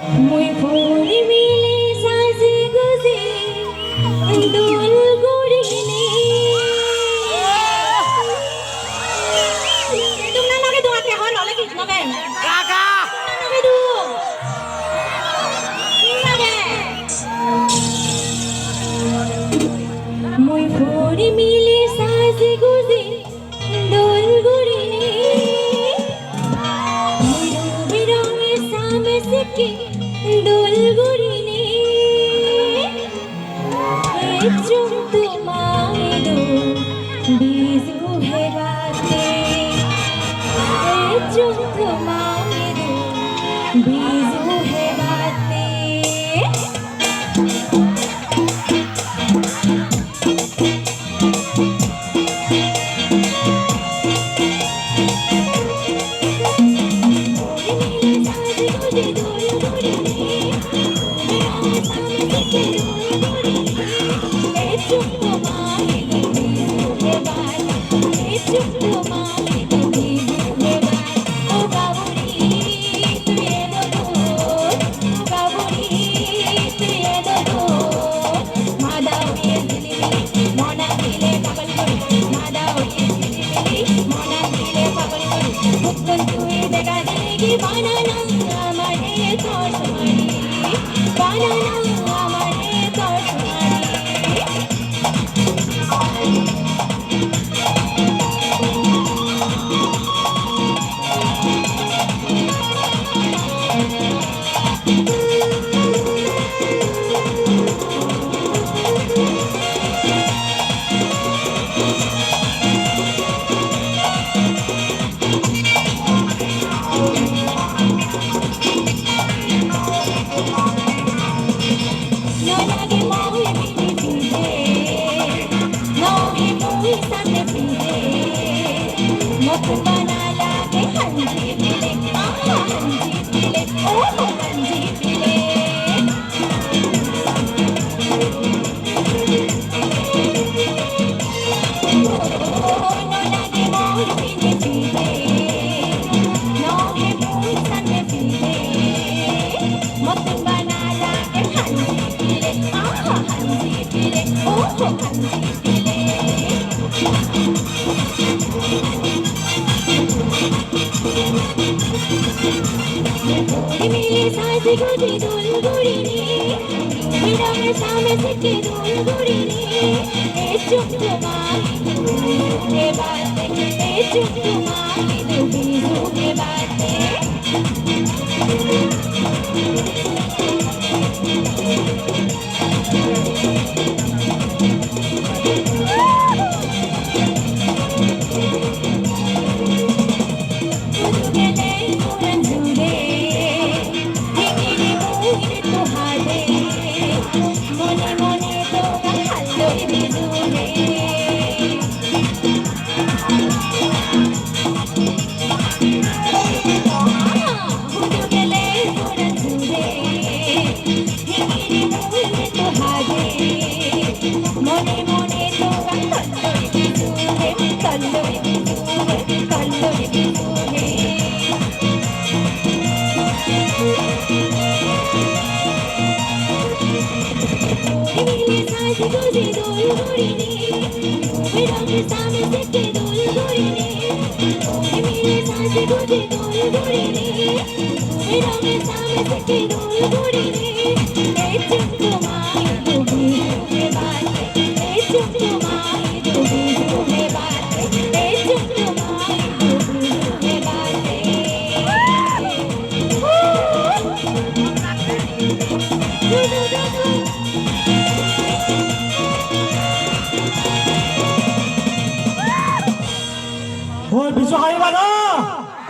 মই ফুরি মিলে সাজে গুজে দোল গুড়িনে তুমি না লগে দুয়াকে হন লগে কি নবে কাকা লগে দু লগে মই ফুরি মিলে সাজে গুজে দোল গুড়িনে মই রঙে রঙে সামে সিকে দোল গুড়িনে চুম তোমায় দো বিজু হে বাতে চুম তোমায় দো বিজু হে বাতে Hoy, bisu kayo ba no?